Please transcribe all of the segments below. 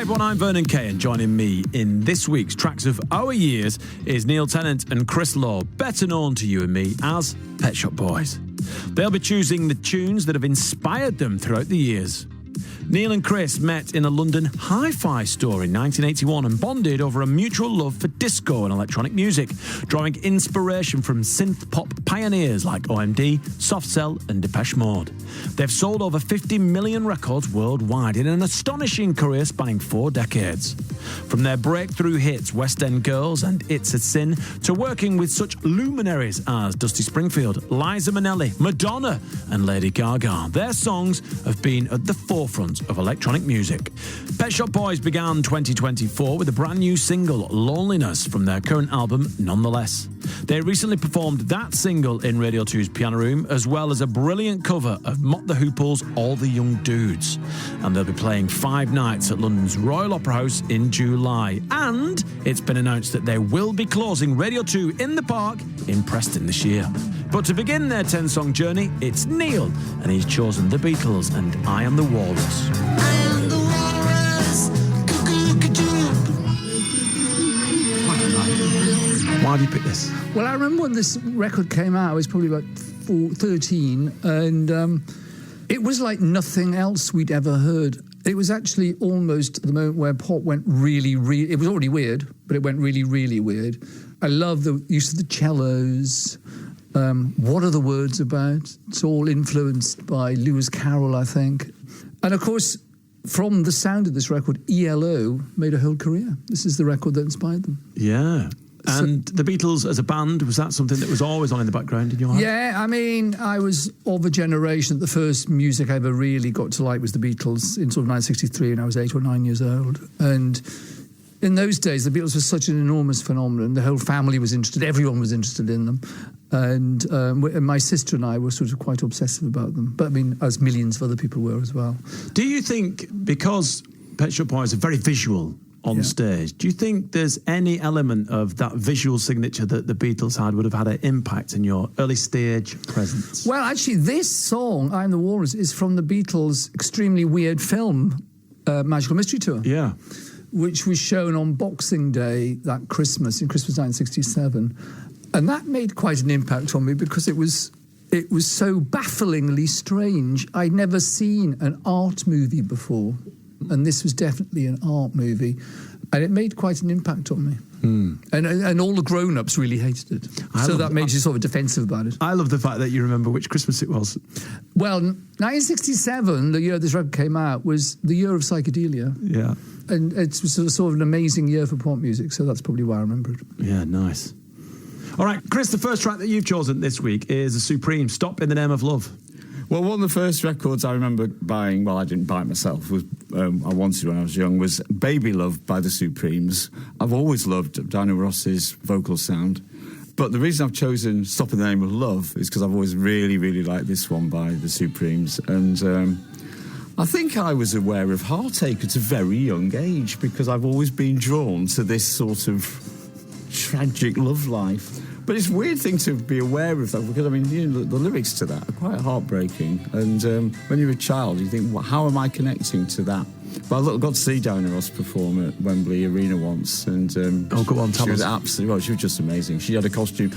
Well, I'm Vernon Kay, and joining me in this week's Tracks of Our Years is Neil Tennant and Chris Law, better known to you and me as Pet Shop Boys. They'll be choosing the tunes that have inspired them throughout the years. Neil and Chris met in a London hi-fi store in 1981 and bonded over a mutual love for disco and electronic music, drawing inspiration from synth-pop pioneers like OMD, Soft Cell and Depeche Mode. They've sold over 50 million records worldwide in an astonishing career spanning 4 decades. From their breakthrough hits West End Girls and It's a Sin to working with such luminaries as Dusty Springfield, Liza Minnelli, Madonna and Lady Gaga, their songs have been at the forefront of electronic music. Pet Shop Boys began 2024 with a brand new single, Loneliness, from their current album, Nonetheless. They recently performed that single in Radio 2's Piano Room, as well as a brilliant cover of Mott the Hoople's All the Young Dudes. And they'll be playing 5 nights at London's Royal Opera House in July. And it's been announced that they will be closing Radio 2 in the Park in Preston this year. But to begin their 10-song journey, it's Neil, and he's chosen The Beatles and I Am the Walrus. I am the walrus. Why have you picked this? Well, I remember when this record came out, I was probably about 13, and it was like nothing else we'd ever heard. It was actually almost the moment where pop went really, really... It was already weird, but it went really, really weird. I love the use of the cellos. What are the words about? It's all influenced by Lewis Carroll, I think. And, of course, from the sound of this record, ELO made a whole career. This is the record that inspired them. Yeah. And the Beatles as a band, was that something that was always on in the background in your heart? Yeah, I mean, I was of a generation that the first music I ever really got to like was the Beatles in sort of 1963, and I was 8 or 9 years old. And in those days, the Beatles were such an enormous phenomenon. The whole family was interested, everyone was interested in them. And my sister and I were sort of quite obsessive about them. But I mean, as millions of other people were as well. Do you think, because Pet Shop Boys are very visual on stage, do you think there's any element of that visual signature that the Beatles had would have had an impact in your early stage presence? Well, actually, this song, I'm the Walrus, is from the Beatles' extremely weird film, Magical Mystery Tour. Yeah. Which was shown on Boxing Day that Christmas, in Christmas 1967. And that made quite an impact on me because it was so bafflingly strange. I'd never seen an art movie before, and this was definitely an art movie, and it made quite an impact on me. And all the grown-ups really hated it. So that made you sort of defensive about it. I love the fact that you remember which Christmas it was. Well, 1967, the year this record came out, was the year of psychedelia. Yeah. And it was sort of an amazing year for pop music, so that's probably why I remember it. Yeah, nice. All right, Chris, the first track that you've chosen this week is The Supremes, Stop in the Name of Love. Well, one of the first records I remember buying, well, I didn't buy it myself, was I wanted when I was young, was Baby Love by The Supremes. I've always loved Diana Ross's vocal sound. But the reason I've chosen Stop in the Name of Love is because I've always really, really liked this one by The Supremes. And I think I was aware of heartache at a very young age because I've always been drawn to this sort of tragic love life. But it's a weird thing to be aware of that because, I mean, you know, the lyrics to that are quite heartbreaking. And when you're a child, you think, well, how am I connecting to that? But I got to see Diana Ross perform at Wembley Arena once. And go on, tell she was us. absolutely, well, she was just amazing. She had a costume,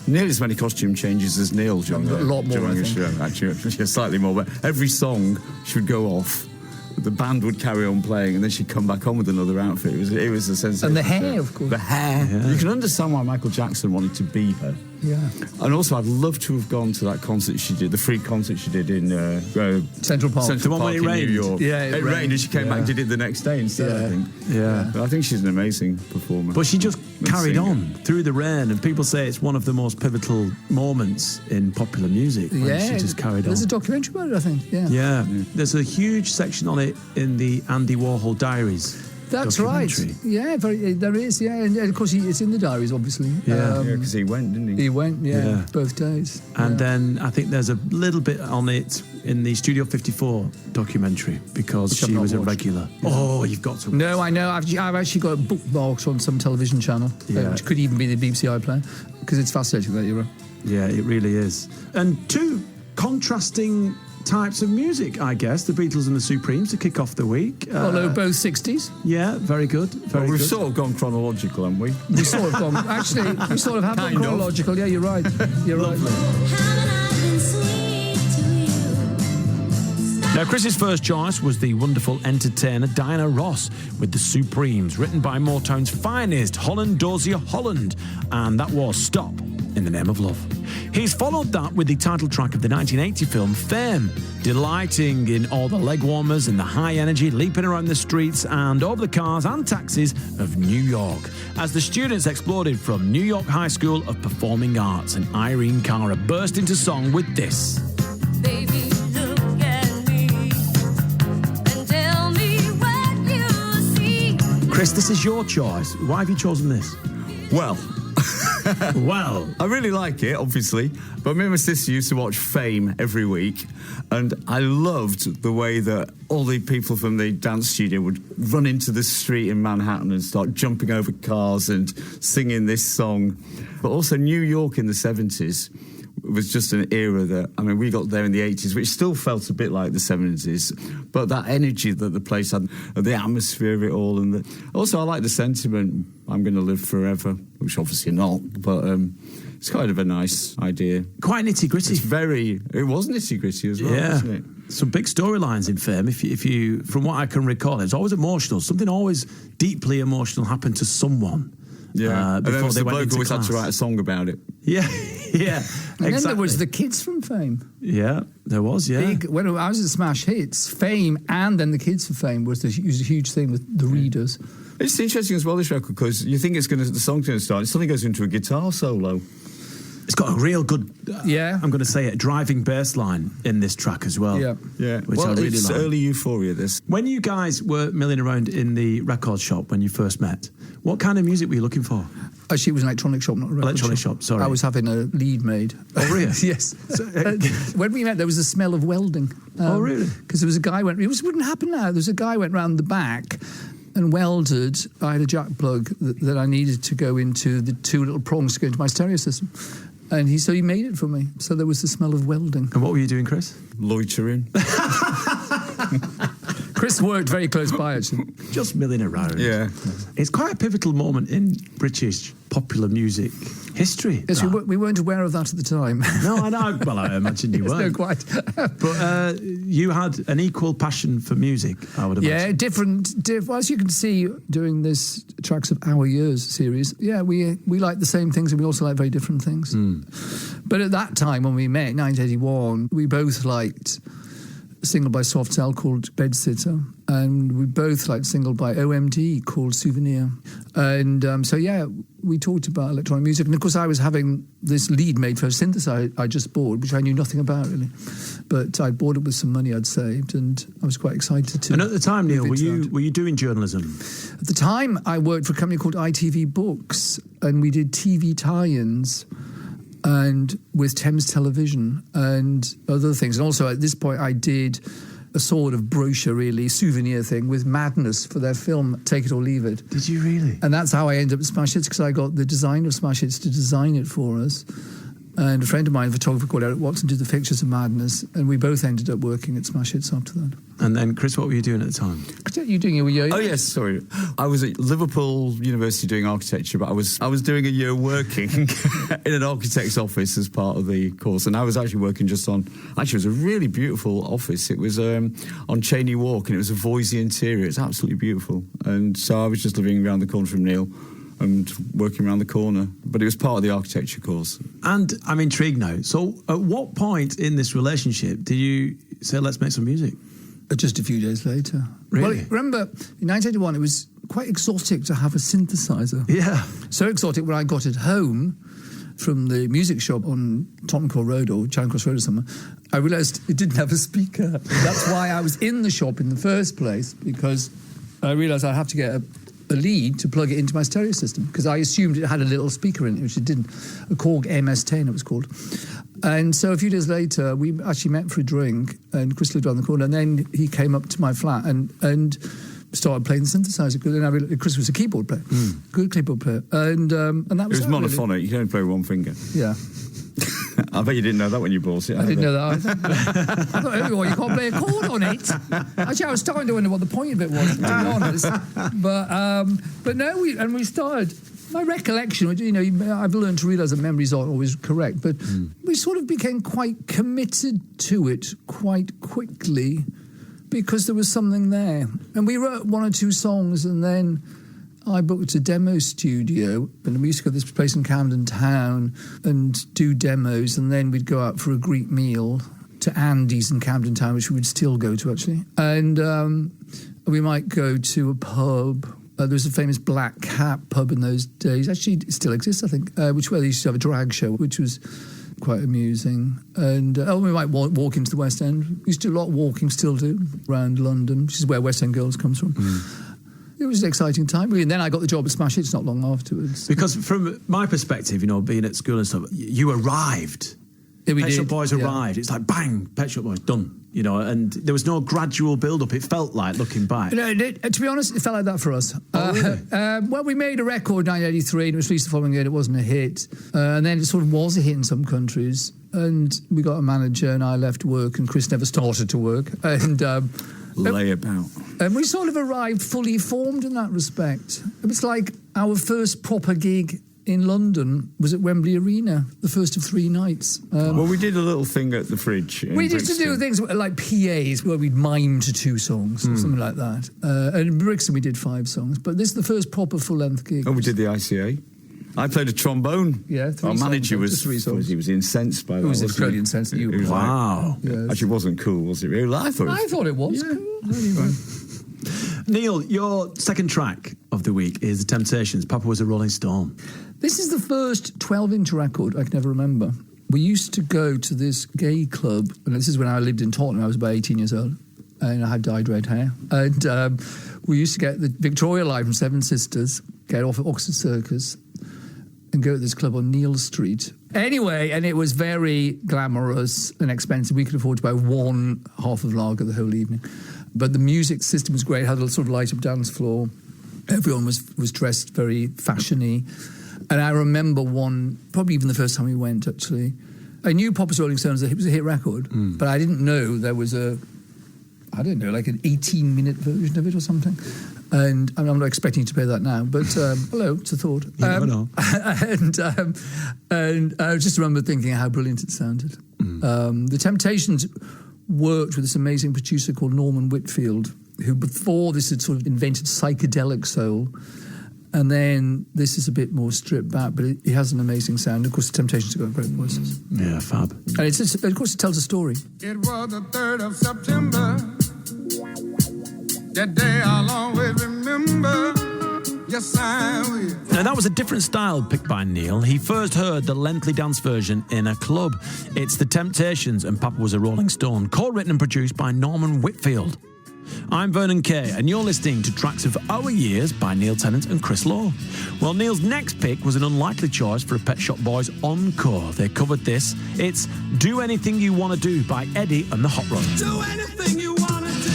nearly as many costume changes as Neil during a lot more, I think. show. Actually, slightly more. But every song, she would go off. The band would carry on playing, and then she'd come back on with another outfit. It was a sense and the hair, of course. The hair. Yeah. You can understand why Michael Jackson wanted to be her. Yeah. And also, I'd love to have gone to that concert she did, the free concert she did in Central Park. The one where it in rained. New York. Yeah, it rained, and she came back and did it the next day instead, I think. Yeah. But I think she's an amazing performer. But she just carried singer. on through the rain, and people say it's one of the most pivotal moments in popular music when she just carried on. There's a documentary about it, I think. Yeah. There's a huge section on it in the Andy Warhol Diaries. That's right. Yeah, there is, yeah. And of course, it's in the diaries, obviously. Yeah. Because he went, didn't he? He went, both days. And then I think there's a little bit on it in the Studio 54 documentary because Which I've she not was a watched. regular. Yeah. Oh, you've got to. No, I know. I've actually got bookmarks on some television channel, which could even be the BBC iPlayer, because it's fascinating, that era. Yeah, it really is. And two contrasting types of music, I guess. The Beatles and the Supremes to kick off the week. Although both 60s. Yeah, very good. Very We've good. sort of gone chronological, haven't we? We sort of gone. Actually, we sort of have gone Kind of. chronological. Yeah, you're right. You're right. Haven't I been sweet to you? Now, Chris's first choice was the wonderful entertainer Diana Ross with The Supremes, written by Motown's finest, Holland Dozier Holland, and that was Stop in the Name of Love. He's followed that with the title track of the 1980 film Fame, delighting in all the leg warmers and the high energy leaping around the streets and over the cars and taxis of New York, as the students exploded from New York High School of Performing Arts, and Irene Cara burst into song with this. Baby, look at me and tell me what you see. Chris, this is your choice. Why have you chosen this? Well, Well, I really like it, obviously, but me and my sister used to watch Fame every week, and I loved the way that all the people from the dance studio would run into the street in Manhattan and start jumping over cars and singing this song. But also New York in the 70s was just an era that, I mean, we got there in the 80s, which still felt a bit like the 70s, but that energy that the place had, the atmosphere of it all, and also I like the sentiment, I'm going to live forever, which obviously not, but it's kind of a nice idea. quite nitty gritty. It was nitty gritty as well, Yeah, wasn't it? some big storylines in Fame. If you, from what I can recall, it's always emotional. Something always deeply emotional happened to someone. Yeah, and then before the they went bloke into always had class. to write a song about it. Yeah, yeah, And exactly. then there was the kids from Fame. Yeah, there was. Yeah, Big, when I was at Smash Hits, Fame and then the kids from Fame was a huge thing with the readers. It's interesting as well, this record, because you think the song's going to start, it suddenly goes into a guitar solo. it's got a real good. Yeah. I'm going to say it. Driving bass line in this track as well. Yeah. Yeah, which well, I really it's like. early Euphoria, this. When you guys were milling around in the record shop when you first met, what kind of music were you looking for? Actually, it was an electronic shop, not a record Electronic shop, sorry. I was having a lead made. Oh, really? Yes. When we met, there was a smell of welding. Oh, really? Because there was a guy went. It wouldn't happen now. There was a guy went round the back and welded. I had a jack plug that I needed to go into the two little prongs to go into my stereo system, and he made it for me. So there was the smell of welding. And what were you doing, Chris? Loitering. Chris worked very close by, actually. Just milling around. Yeah. It's quite a pivotal moment in British popular music history. Yes, that. we weren't aware of that at the time. No, I know. Well, I imagine you Yes, no, weren't. quite. But you had an equal passion for music, I would imagine. Yeah, different. As you can see, doing this Tracks of Our Years series, yeah, we like the same things and we also like very different things. But at that time when we met, 1981, we both liked a single by Soft Cell called Bedsitter, and we both liked a single by OMD called Souvenir. And so, yeah, we talked about electronic music. And of course, I was having this lead made for a synthesizer I just bought, which I knew nothing about, really. But I bought it with some money I'd saved, and I was quite excited to. And at the time, Neil, move were into that. you doing journalism? At the time, I worked for a company called ITV Books, and we did TV tie-ins and with Thames Television and other things. And also at this point, I did a sort of brochure, really, souvenir thing with Madness for their film Take It or Leave It. Did you really? And that's how I ended up at Smash Hits, because I got the designer of Smash Hits to design it for us. And a friend of mine, a photographer called Eric Watson, did the pictures of Madness, and we both ended up working at Smash Hits after that. And then, Chris, what were you doing at the time? You doing your year? Oh yes, sorry. I was at Liverpool University doing architecture, but I was doing a year working in an architect's office as part of the course, and I was actually working just on. Actually, it was a really beautiful office. It was on Cheney Walk, and it was a Voisey interior. It's absolutely beautiful, and so I was just living around the corner from Neil and working around the corner, but it was part of the architecture course. And I'm intrigued now. So, at what point in this relationship did you say, let's make some music? Just a few days later. Really? Well, remember, in 1981, it was quite exotic to have a synthesizer. Yeah. So exotic when I got it home from the music shop on Tottenham Court Road or Charing Cross Road or somewhere, I realised it didn't have a speaker. That's why I was in the shop in the first place, because I realised I'd have to get a lead to plug it into my stereo system, because I assumed it had a little speaker in it, which it didn't. A Korg MS-10 it was called. And so a few days later, we actually met for a drink, and Chris lived around the corner, and then he came up to my flat and started playing the synthesizer. Because then I realized Chris was a keyboard player, good keyboard player, and that was It was that, really. monophonic. You can only play with one finger. Yeah. I bet you didn't know that when you bought it. I didn't know that either. I thought, oh, you can't play a chord on it. Actually, I was starting to wonder what the point of it was, to be honest. But no, we started. My recollection, which, I've learned to realise that memories aren't always correct, but we sort of became quite committed to it quite quickly because there was something there. And we wrote one or two songs, and then I booked a demo studio, and we used to go to this place in Camden Town and do demos, and then we'd go out for a Greek meal to Andy's in Camden Town, which we would still go to, actually. And we might go to a pub. There was a famous Black Cat pub in those days. Actually, it still exists, I think, where they used to have a drag show, which was quite amusing. And we might walk into the West End. We used to do a lot of walking, still do, around London, which is where West End Girls comes from. It was an exciting time, really. And then I got the job at Smash Hits not long afterwards. Because from my perspective, being at school and stuff, you arrived. Yeah, Pet Shop Boys arrived. It's like, bang, Pet Shop Boys, done. And there was no gradual build-up. It felt like, looking back. To be honest, it felt like that for us. Oh, really? Well, we made a record in 1983, and it was released the following year, and it wasn't a hit. And then it sort of was a hit in some countries. And we got a manager, and I left work, and Chris never started to work. And lay about. And we sort of arrived fully formed in that respect. It was like our first proper gig in London was at Wembley Arena, the first of 3 nights. Well, we did a little thing at the Fridge. We used to do things like PAs where we'd mime to 2 songs or something like that. And in Brixton we did 5 songs. But this is the first proper full-length gig. Oh, we did the ICA. I played a trombone. Yeah, 3 Our manager songs, just 3 songs. He was incensed by that. It was wasn't incredibly he? incensed. It was Wow. Yes. Actually, it wasn't cool, was it? Really? I thought it was cool. Anyway. Neil, your second track of the week is The Temptations, Papa Was a Rolling Stone. This is the first 12-inch record I can ever remember. We used to go to this gay club, and this is when I lived in Taunton. I was about 18 years old, and I had dyed red hair. And we used to get the Victoria Line from Seven Sisters, get off at Oxford Circus, and go to this club on Neal Street. Anyway, and it was very glamorous and expensive. We could afford to buy 1 half of lager the whole evening. But the music system was great, had a sort of light-up dance floor. Everyone was dressed very fashion-y. And I remember probably even the first time we went, actually. I knew Papa's Rolling Stones, it was a hit record, but I didn't know there was like an 18-minute version of it or something. And I'm not expecting to play that now, but hello, it's a thought. You never know. And I just remember thinking how brilliant it sounded. The Temptations worked with this amazing producer called Norman Whitfield, who before this had sort of invented psychedelic soul. And then this is a bit more stripped back, but it has an amazing sound. Of course, the Temptations have got great voices. Yeah, fab. And of course, it tells a story. It was the 3rd of September. That day I'll always remember. Yes, I will. Now, that was a different style picked by Neil. He first heard the lengthy dance version in a club. It's The Temptations and Papa Was a Rolling Stone, co-written and produced by Norman Whitfield. I'm Vernon Kay, and you're listening to Tracks of Our Years by Neil Tennant and Chris Law. Well, Neil's next pick was an unlikely choice for a Pet Shop Boys encore. They covered this. It's Do Anything You Want to Do by Eddie and the Hot Rods. Do anything you want to do.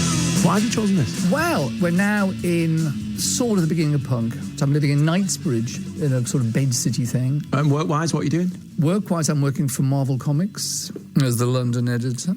Why have you chosen this? Well, we're now in sort of the beginning of punk. So I'm living in Knightsbridge in a sort of Bed City thing. And work-wise, what are you doing? Work-wise, I'm working for Marvel Comics as the London editor.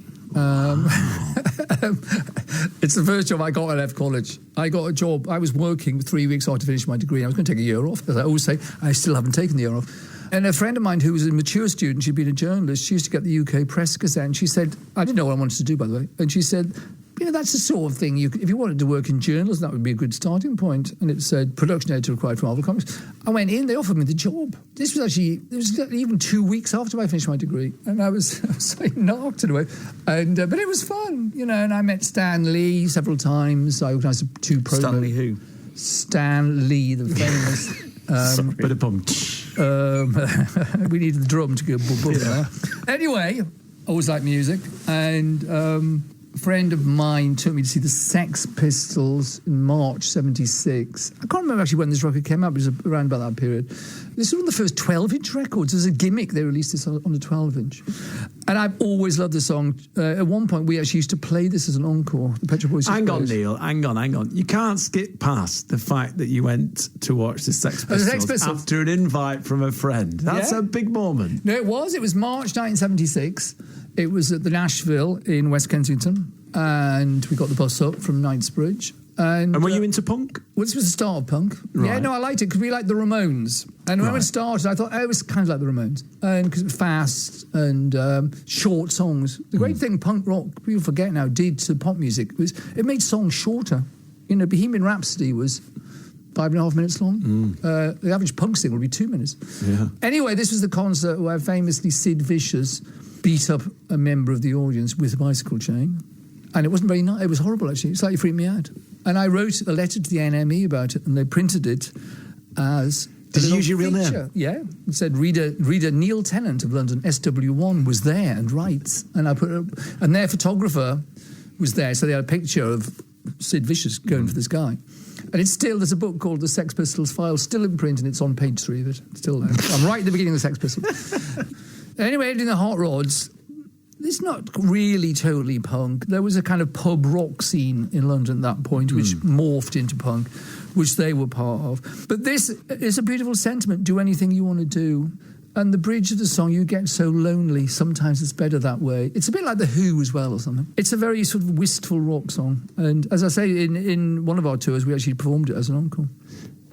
It's the first job I got when I left college. I got a job. I was working 3 weeks after finishing my degree. I was going to take a year off. As I always say, I still haven't taken the year off. And a friend of mine who was a mature student, she'd been a journalist, she used to get the UK Press Gazette, and she said, I didn't know what I wanted to do, by the way, and she said, that's the sort of thing, if you wanted to work in journalism, that would be a good starting point. And it said, production editor required for Marvel Comics. I went in, they offered me the job. This was even 2 weeks after I finished my degree. And I was so knocked away. And but it was fun, and I met Stan Lee several times. I organised 2 promos. Stanley who? Stan Lee, the famous... Bit of bum. We needed the drum to go boom there. Anyway, I always liked music. And... a friend of mine took me to see the Sex Pistols in March 76. I can't remember actually when this record came out, but it was around about that period. This was one of the first 12-inch records. As a gimmick, they released this on a 12-inch. And I've always loved the song. At one point, we actually used to play this as an encore. The Pet Shop Boys. Hang on, Neil. Hang on. You can't skip past the fact that you went to watch the Sex the Sex Pistols Pistols. after an invite from a friend. That's Yeah. a big moment. No, it was. It was March 1976. It was at the Nashville in West Kensington. And we got the bus up from Knightsbridge. And were you into punk? Well, this was the start of punk. Yeah, Right. no, I liked it because we liked the Ramones. And when it started, I thought, oh, it was kind of like the Ramones. And because it was fast and short songs. The great thing punk rock, people forget now, did to pop music was it made songs shorter. You know, Bohemian Rhapsody was 5.5 minutes long. The average punk single would be 2 minutes. Yeah. Anyway, this was the concert where famously Sid Vicious beat up a member of the audience with a bicycle chain. And it wasn't very nice. It was horrible, actually. It slightly freaked me out. And I wrote a letter to the NME about it, and they printed it as... Did a you little use your real name? feature. Yeah. It said, reader Neil Tennant of London, SW1, was there and writes. And I put and their photographer was there, so they had a picture of Sid Vicious going for this guy. And it's still, there's a book called The Sex Pistols File, still in print, and it's on page 3 of it. It's still there. I'm right at the beginning of the Sex Pistols. Anyway, in the Hot Rods... It's not really totally punk. There was a kind of pub rock scene in London at that point, which morphed into punk, which they were part of. But this is a beautiful sentiment. Do anything you want to do. And the bridge of the song, you get so lonely. Sometimes it's better that way. It's a bit like The Who as well or something. It's a very sort of wistful rock song. And as I say, in one of our tours, we actually performed it as an encore.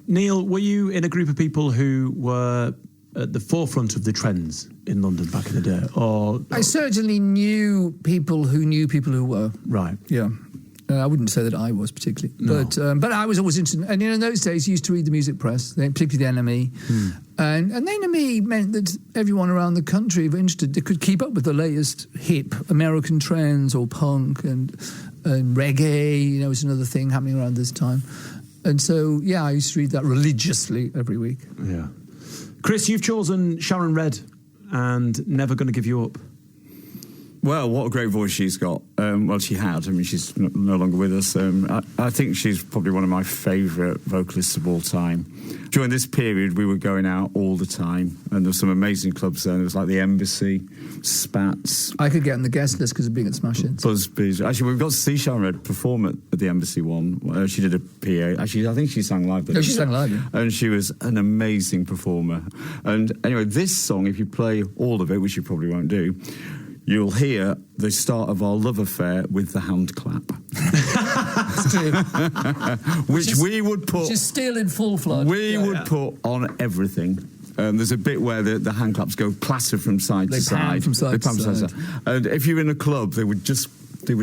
Neil, were you in a group of people who were at the forefront of the trends in London back in the day? Or I certainly knew people who were. Right. Yeah. I wouldn't say that I was particularly, No. but I was always interested. And in those days, you used to read the music press, particularly the NME, and the NME meant that everyone around the country were interested. They could keep up with the latest hip American trends or punk and reggae. You know, was another thing happening around this time. And so, yeah, I used to read that religiously every week. Yeah. Chris, you've chosen Sharon Redd and Never Gonna Give You Up. Well, what a great voice she's got. Well, she had. I mean, she's no longer with us. I think she's probably one of my favourite vocalists of all time. During this period, we were going out all the time, and there were some amazing clubs there. There was like the Embassy, Spats, I could get on the guest list because of being at Smash Hits. Busby's. Actually, we've got to see Sharon Redd perform at the Embassy one. She did a PA. Actually, I think she sang live. Oh, she sang live, yeah. And she was an amazing performer. And anyway, this song, if you play all of it, which you probably won't do, you'll hear the start of our love affair with the hand clap. which we would put... Which is still in full flood. We would put on everything. There's a bit where the hand claps go clatter from side to side. Pan from side to side. And if you're in a club, they would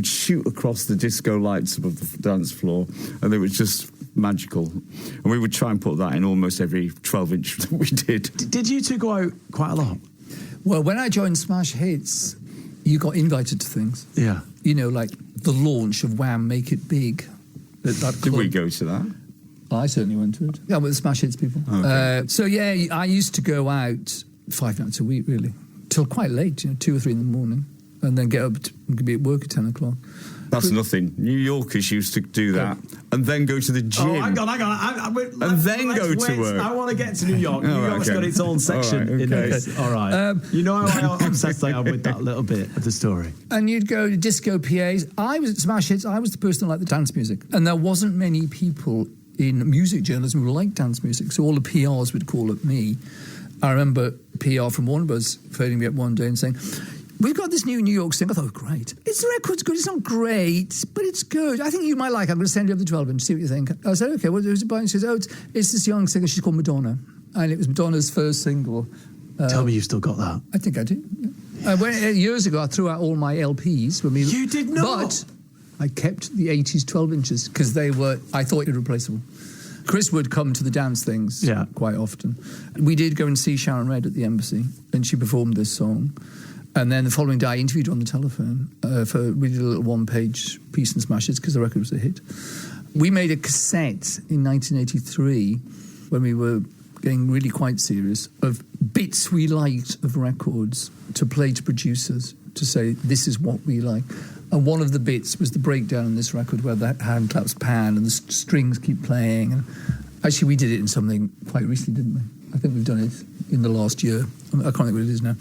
shoot across the disco lights above the dance floor, and they were just magical. And we would try and put that in almost every 12-inch that we did. Did you two go out quite a lot? Well, when I joined Smash Hits, you got invited to things. Yeah. You know, like the launch of Wham! Make It Big. That Did club. we go to that? I certainly went to it. Yeah, with the Smash Hits people. Okay. So, yeah, I used to go out 5 nights a week, really, till quite late, 2 or 3 in the morning, and then get up and be at work at 10 o'clock. That's nothing. New Yorkers used to do that and then go to the gym. Oh, hang on. And then go to work. I want to get to New York. Oh, New York's okay. got its own section All right, in okay. this. All right. You know how obsessed I am with that little bit of the story. And you'd go to disco PAs. I was at Smash Hits. I was the person who liked the dance music. And there wasn't many people in music journalism who liked dance music. So all the PRs would call up me. I remember PR from Warner Bros. Phoning me up one day and saying, "We've got this new New York single." I thought, "Oh, great. The record's good. It's not great, but it's good. I think you might like it. I'm going to send you up the 12-inch, see what you think." I said, "Okay, who's it by?" She says, "Oh, it's this young singer. She's called Madonna." And it was Madonna's first single. Tell me you still got that. I think I do. Years ago, I threw out all my LPs. You did not? But I kept the 80s 12-inches because I thought, irreplaceable. Chris would come to the dance things quite often. We did go and see Sharon Redd at the Embassy, and she performed this song. And then the following day, I interviewed her on the telephone. We did a little one-page piece in Smash Hits because the record was a hit. We made a cassette in 1983 when we were getting really quite serious of bits we liked of records to play to producers to say, this is what we like. And one of the bits was the breakdown in this record where the hand claps pan and the strings keep playing. And actually, we did it in something quite recently, didn't we? I think we've done it in the last year. I can't think what it is now.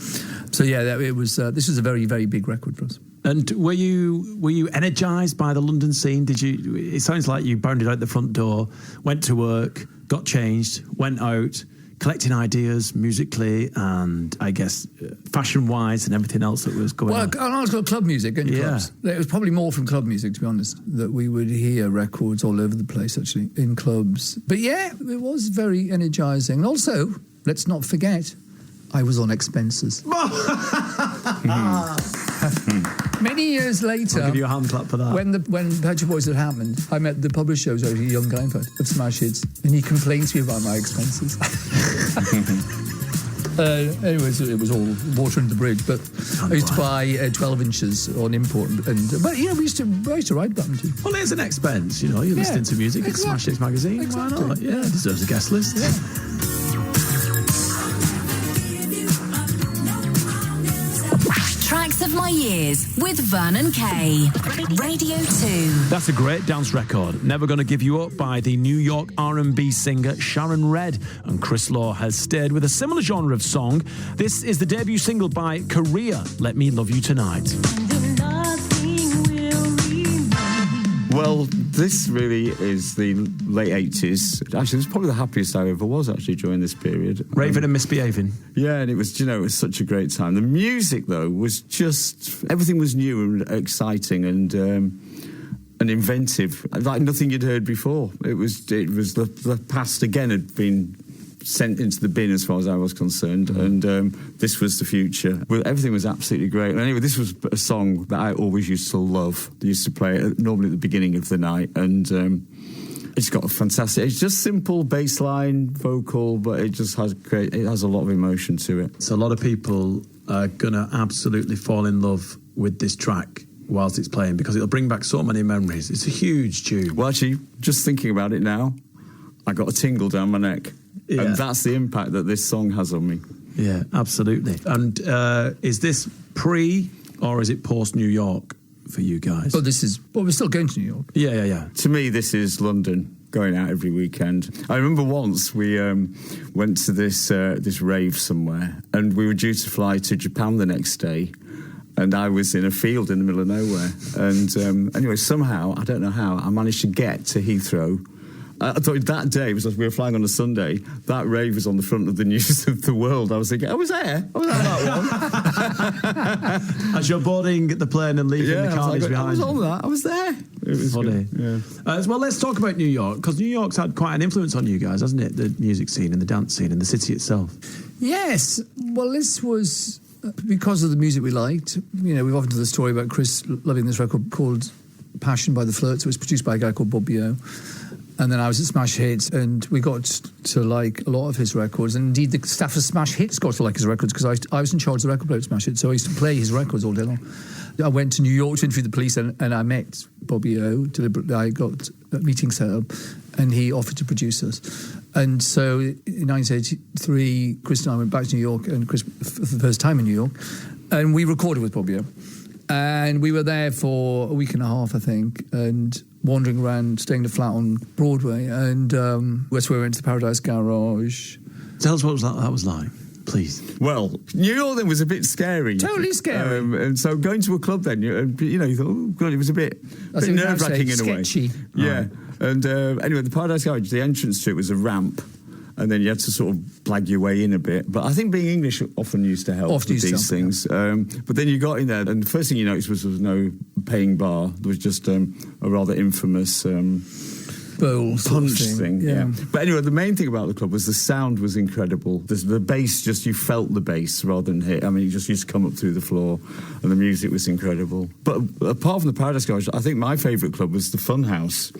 So yeah, it was. This was a very, very big record for us. And were you energised by the London scene? Did you? It sounds like you bounded out the front door, went to work, got changed, went out, collecting ideas musically and I guess fashion-wise and everything else that was going on. Well, I was got club music and clubs. It was probably more from club music, to be honest, that we would hear records all over the place, actually, in clubs. But yeah, it was very energising. And also, let's not forget, I was on expenses. Many years later, I'll give you a hand clap for that. When Pet Shop Boys had happened, I met the publisher, who was a young guy, in fact, of Smash Hits, and he complained to me about my expenses. Anyways, it was all water under the bridge, but I used to buy 12 inches on import, but yeah, I used to write about them too. Well, there's an expense, you're listening to music, it's Smash Hits magazine, Exactly. Why not? Yeah, it deserves a guest list. Yeah. Tracks of My Years with Vernon Kay. Radio 2. That's a great dance record. Never Gonna Give You Up by the New York R&B singer Sharon Redd. And Chris Law has stayed with a similar genre of song. This is the debut single by Korea, Let Me Love You Tonight. Well, this really is the late 80s. Actually, it's probably the happiest I ever was, actually, during this period. Raving and misbehaving. Yeah, and it was, it was such a great time. The music, though, was just... Everything was new and exciting and inventive, like nothing you'd heard before. It was the past, again, had been sent into the bin as far as I was concerned, and this was the future. Well, everything was absolutely great. And anyway, this was a song that I always used to love. I used to play it normally at the beginning of the night, and it's got a fantastic... It's just simple bass line, vocal, but it just has great... It has a lot of emotion to it. So a lot of people are going to absolutely fall in love with this track whilst it's playing, because it'll bring back so many memories. It's a huge tune. Well, actually, just thinking about it now, I got a tingle down my neck. Yeah. And that's the impact that this song has on me. Yeah, absolutely. And is this pre or is it post New York for you guys? Well, we're still going to New York. Yeah. To me, this is London, going out every weekend. I remember once we went to this rave somewhere, and we were due to fly to Japan the next day, and I was in a field in the middle of nowhere. And anyway, somehow, I don't know how, I managed to get to Heathrow. I thought that day, because we were flying on a Sunday, that rave was on the front of the news of the world. I was thinking, I was there. I was at that one. As you're boarding the plane and leaving the car behind I was you. on that. I was there. It was Funny. good. Yeah. Well, let's talk about New York, because New York's had quite an influence on you guys, hasn't it? The music scene and the dance scene and the city itself. Yes. Well, this was because of the music we liked. We've often told the story about Chris loving this record called Passion by the Flirts. It was produced by a guy called Bob B.O. And then I was at Smash Hits, and we got to like a lot of his records. And indeed, the staff of Smash Hits got to like his records, because I was in charge of the record player at Smash Hits, so I used to play his records all day long. I went to New York to interview the police, and I met Bobby O. Deliberately, I got a meeting set up, and he offered to produce us. And so in 1983, Chris and I went back to New York, and Chris for the first time in New York, and we recorded with Bobby O. And we were there for a week and a half, I think, and wandering around, staying in a flat on Broadway, and that's where we went to the Paradise Garage. Tell us what that was like, please. Well, New York then was a bit scary. Totally scary. And so going to a club then, you thought, oh, God, it was a bit nerve-wracking in a way. Sketchy. Yeah. Right. And anyway, the Paradise Garage, the entrance to it was a ramp, and then you had to sort of blag your way in a bit. But I think being English often used to help with these things. But then you got in there, and the first thing you noticed was there was no paying bar. There was just a rather infamous bowl punch thing. Yeah. But anyway, the main thing about the club was the sound was incredible. The bass, you felt the bass rather than hit. I mean, it just used to come up through the floor, and the music was incredible. But apart from the Paradise Garage, I think my favourite club was the Funhouse,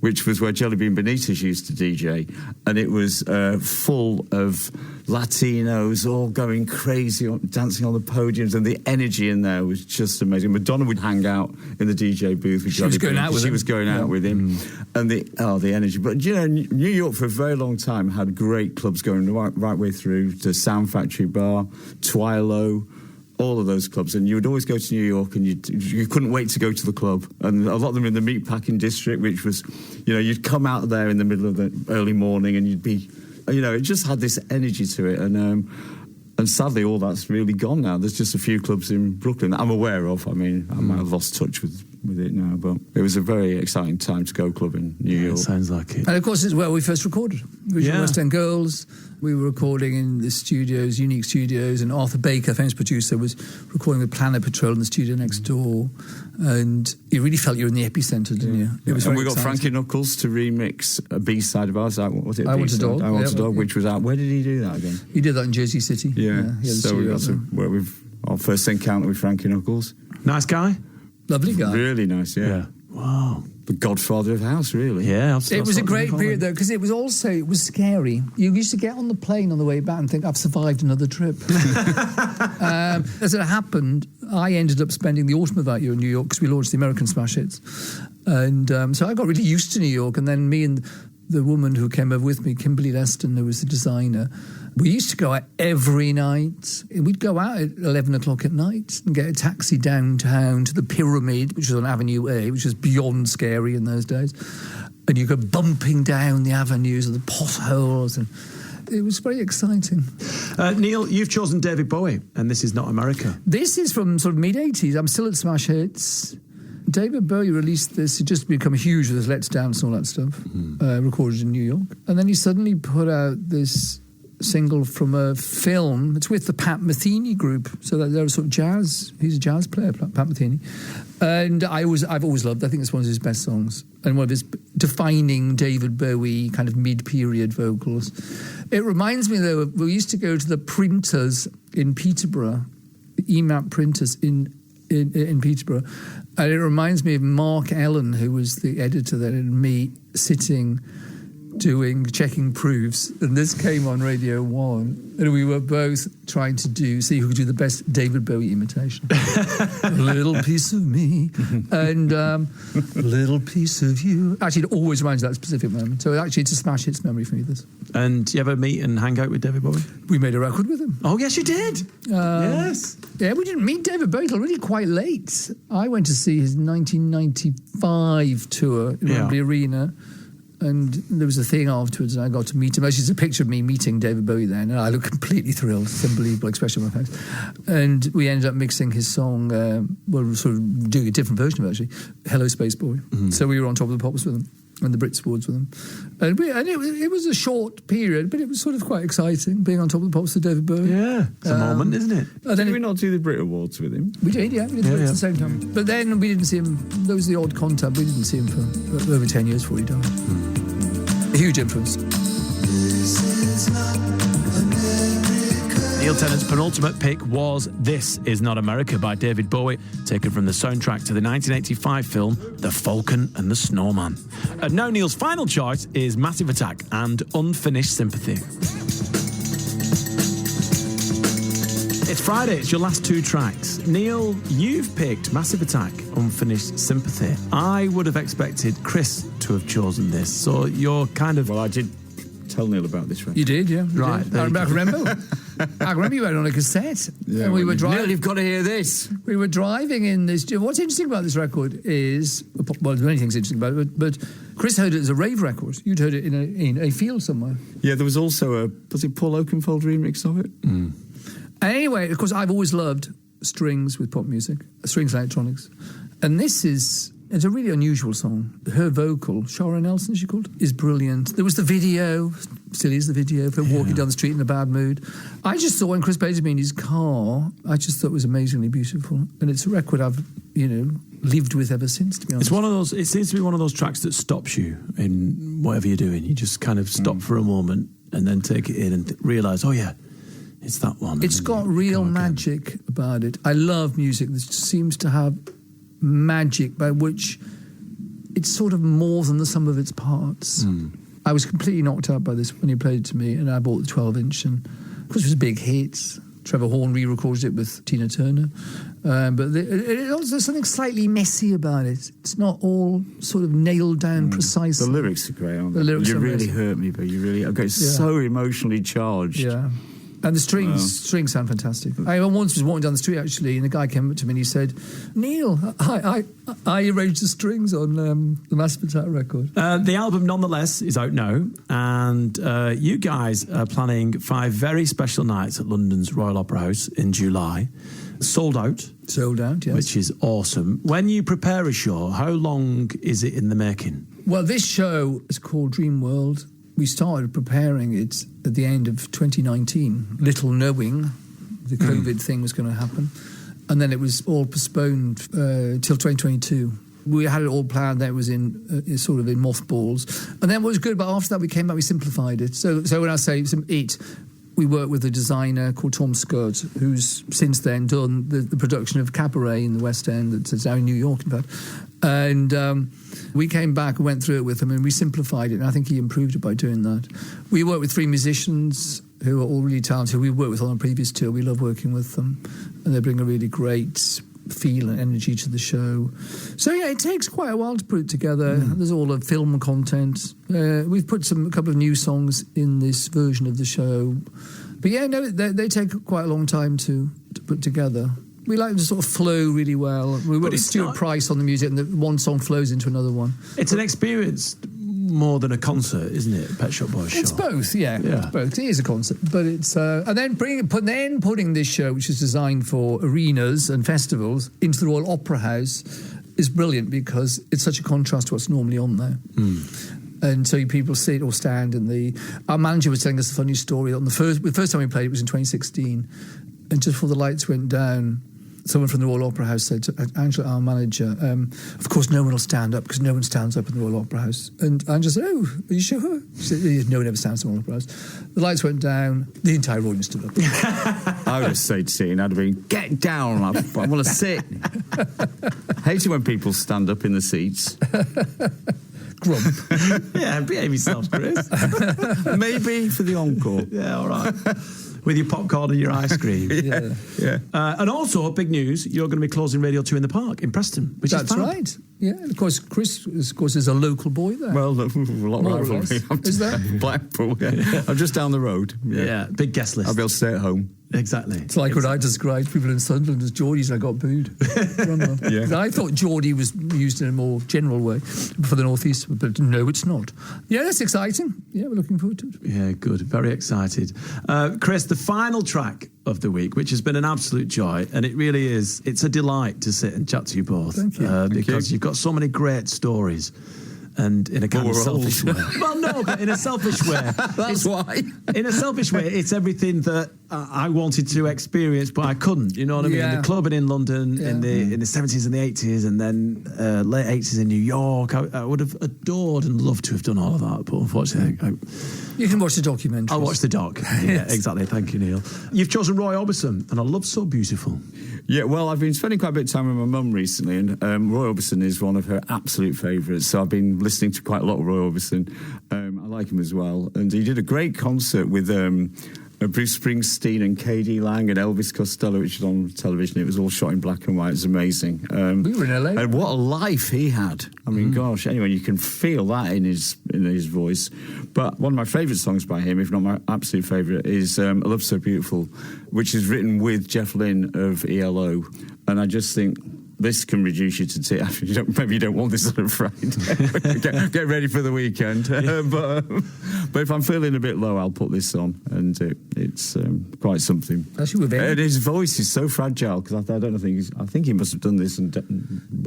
which was where Jelly Bean Benitez used to DJ, and it was full of Latinos all going crazy, dancing on the podiums, and the energy in there was just amazing. Madonna would hang out in the DJ booth with Jelly Bean. She was going out with him, and the energy. But New York for a very long time had great clubs going right way through to Sound Factory Bar, Twilo, all of those clubs, and you would always go to New York, and you couldn't wait to go to the club. And a lot of them in the Meatpacking District, which was, you'd come out there in the middle of the early morning, and you'd be it just had this energy to it, and sadly, all that's really gone now. There's just a few clubs in Brooklyn that I'm aware of. I mean, I might have lost touch with it now, but it was a very exciting time to go club in New York. Sounds like it. And of course, it's where we first recorded. Original West End Girls. We were recording in the studios, Unique Studios, and Arthur Baker, famous producer, was recording with Planet Patrol in the studio next door. And you really felt you were in the epicenter, didn't you? It was and very we got exciting. Frankie Knuckles to remix a B-side of ours. Was it I Want a B-side? Dog. I Want a Yeah. Dog, which was out. Where did he do that again? He did that in Jersey City. Yeah. he had a So we studio got up to there. work with our first encounter with Frankie Knuckles. Nice guy? Lovely guy. Really nice, yeah. Wow. The godfather of house, really. Yeah. It was a great period, though, because it was scary. You used to get on the plane on the way back and think, I've survived another trip. As it happened, I ended up spending the autumn of that year in New York because we launched the American Smash Hits. And so I got really used to New York. And then me and the woman who came over with me, Kimberly Leston, who was the designer, we used to go out every night. We'd go out at 11 o'clock at night and get a taxi downtown to the Pyramid, which was on Avenue A, which was beyond scary in those days. And you go bumping down the avenues and the potholes, and it was very exciting. Neil, you've chosen David Bowie, and this is not America. This is from sort of mid-'80s. I'm still at Smash Hits. David Bowie released this. It just become huge with his Let's Dance and all that stuff, recorded in New York. And then he suddenly put out this single from a film. It's with the Pat Metheny group. So they're sort of jazz. He's a jazz player, Pat Metheny. And I've always loved, I think it's one of his best songs. And one of his defining David Bowie kind of mid-period vocals. It reminds me, though, we used to go to the printers in Peterborough, the EMAP printers in Peterborough. And it reminds me of Mark Ellen, who was the editor there, and me sitting checking proofs, and this came on Radio 1, and we were both trying to see who could do the best David Bowie imitation. A little piece of me and a little piece of you. Actually, it always reminds me of that specific moment. So actually, it's a Smash Hits memory for me, this. And you ever meet and hang out with David Bowie? We made a record with him. Oh, yes, you did. Yes. Yeah, we didn't meet David Bowie till really quite late. I went to see his 1995 tour in Wembley Arena. And there was a thing afterwards, and I got to meet him. Actually, there's a picture of me meeting David Bowie then, and I looked completely thrilled. It's an unbelievable expression on my face. And we ended up mixing his song, sort of doing a different version of it, actually, Hello Space Boy. So we were on Top of the Pops with him, and the Brits Awards with him. And it was a short period, but it was sort of quite exciting, being on Top of the Pops with David Bowie. Yeah, it's a moment, isn't it? And then Did we not do the Brit Awards with him? we did, yeah. We did at the same time. But then we didn't see him. There was the odd contact. We didn't see him for over 10 years before he died. A huge influence. Neil Tennant's penultimate pick was This Is Not America by David Bowie, taken from the soundtrack to the 1985 film The Falcon and the Snowman. And now Neil's final choice is Massive Attack and Unfinished Sympathy. It's Friday, it's your last two tracks. Neil, you've picked Massive Attack, Unfinished Sympathy. I would have expected Chris to have chosen this, so you're kind of... Well, I did tell Neil about this record. You did, yeah. You Right, did. there I you go. remember. I remember you had it on a cassette. Yeah, and we well, were Neil, driving. you've got to hear this. We were driving in this. What's interesting about this record is, well, there's many things interesting about it, but Chris heard it as a rave record. You'd heard it in a field somewhere. Yeah, there was also was it Paul Oakenfold remix of it? And anyway, of course, I've always loved strings with pop music, strings and electronics. And it's a really unusual song. Her vocal, Shara Nelson, she called, is brilliant. There was the video, still is the video, for walking down the street in a bad mood. I just thought when Chris played to me in his car, I just thought it was amazingly beautiful. And it's a record I've, lived with ever since, to be honest. It's one of those. It seems to be one of those tracks that stops you in whatever you're doing. You just kind of stop for a moment and then take it in and realise, oh yeah, it's that one. It's got real magic about it. I love music that seems to have magic by which it's sort of more than the sum of its parts. I was completely knocked out by this when he played it to me, and I bought the 12-inch, and of course it was a big hit. Trevor Horn re-recorded it with Tina Turner. But there's something slightly messy about it. It's not all sort of nailed down precisely. The lyrics are great, aren't they? The lyrics You are really amazing. hurt me, but you really... Okay, it's so emotionally charged. Yeah. And the strings sound fantastic. I once was walking down the street, actually, and a guy came up to me and he said, Neil, I arranged the strings on the Massive Attack record. The album, nonetheless, is out now, and you guys are planning 5 very special nights at London's Royal Opera House in July. Sold out. Sold out, yes. Which is awesome. When you prepare a show, how long is it in the making? Well, this show is called Dream World. We started preparing it at the end of 2019, little knowing the COVID thing was going to happen. And then it was all postponed till 2022. We had it all planned. That was in sort of in mothballs. And then what was good, but after that we came back, we simplified it. So when I say it, we worked with a designer called Tom Scott, who's since then done the production of Cabaret in the West End, that's now in New York, in fact. And we came back and went through it with him, and we simplified it, and I think he improved it by doing that. We worked with 3 musicians who are all really talented, who we worked with on a previous tour. We love working with them, and they bring a really great feel and energy to the show. So yeah, it takes quite a while to put it together. There's all the film content. We've put a couple of new songs in this version of the show. But yeah, no, they take quite a long time to put together. We like them to sort of flow really well. We work with Stuart Price on the music, and the one song flows into another one. It's an experience more than a concert, isn't it? Pet Shop Boys show. It's both, yeah. It's both. It is a concert, but it's and then putting this show, which is designed for arenas and festivals, into the Royal Opera House is brilliant because it's such a contrast to what's normally on there. And so people sit or stand in our manager was telling us a funny story on the first time we played. It was in 2016, and just before the lights went down, someone from the Royal Opera House said to Angela, our manager, of course no one will stand up because no one stands up in the Royal Opera House. And Angela said, oh, are you sure? She said, no one ever stands in the Royal Opera House. The lights went down, the entire audience stood up. I would have stayed sitting. I'd have been, get down, I want to sit. Hate it when people stand up in the seats. Grump. Yeah, behave yourself, Chris. Maybe for the encore. Yeah, all right. With your popcorn and your ice cream. Yeah. And also, big news, you're going to be closing Radio 2 in the Park in Preston, which That's is fab. right. Yeah, of course, Chris, is a local boy there. Well, a lot More or rivalry. less. Is there? Blackpool, yeah. I'm just down the road. Yeah, big guest list. I'll be able to stay at home. Exactly. It's like what I described people in Sunderland as Geordies, and I got booed. Yeah. I thought Geordie was used in a more general way for the North East, but no, it's not. Yeah, that's exciting. Yeah, we're looking forward to it. Yeah, good. Very excited. Chris, the final track of the week, which has been an absolute joy, and it really is, it's a delight to sit and chat to you both. Thank you. Because you've got so many great stories. And in a kind of selfish way. Well, no, but in a selfish way. That's why. In a selfish way, it's everything that I wanted to experience, but I couldn't. You know what I mean? Yeah. The clubbing in London in the 70s and the 80s, and then late 80s in New York. I would have adored and loved to have done all of that, but unfortunately, You can watch the documentary. I'll watch the doc. Yeah, exactly. Thank you, Neil. You've chosen Roy Orbison, and I love So Beautiful. Yeah, well, I've been spending quite a bit of time with my mum recently, and Roy Orbison is one of her absolute favourites. So I've been listening to quite a lot of Roy Orbison. I like him as well. And he did a great concert with Bruce Springsteen and K.D. Lang and Elvis Costello, which was on television. It was all shot in black and white. It was amazing. We were in LA. And what a life he had. I mean, gosh, anyway, you can feel that in his voice. But one of my favourite songs by him, if not my absolute favourite, is A Love So Beautiful, which is written with Jeff Lynne of ELO. And I just think this can reduce you to tears. Maybe you don't want this on a Friday. get ready for the weekend. But if I'm feeling a bit low, I'll put this on, and it's quite something. Actually, with him. And his voice is so fragile because I don't think I think he must have done this.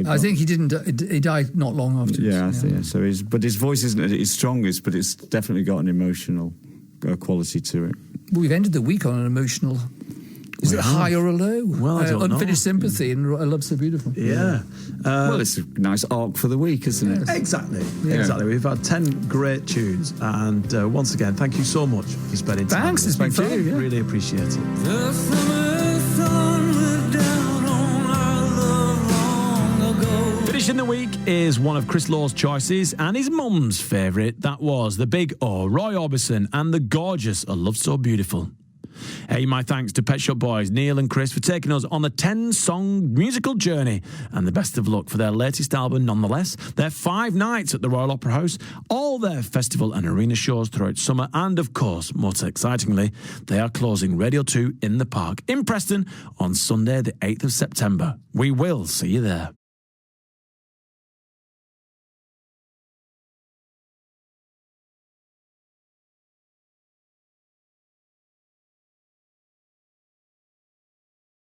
I think he didn't. He died not long after. Yeah, I think so. But his voice isn't at its strongest, but it's definitely got an emotional quality to it. We've ended the week on an emotional. Is it high or a low? Well, I don't know. Unfinished Sympathy and I Love So Beautiful. Yeah. Well, it's a nice arc for the week, isn't it? Exactly. Exactly. We've had 10 great tunes, and once again, thank you so much for spending time Thanks, with us. it's been fun. Yeah. Really appreciate it. The summer sun went down on our love long ago. Finishing the week is one of Chris Law's choices and his mum's favourite. That was the big O, Roy Orbison, and the gorgeous A Love So Beautiful. Hey, my thanks to Pet Shop Boys, Neil and Chris, for taking us on the 10-song musical journey, and the best of luck for their latest album nonetheless. Their 5 nights at the Royal Opera House, all their festival and arena shows throughout summer, and of course, most excitingly, they are closing Radio 2 in the Park in Preston on Sunday the 8th of September. We will see you there.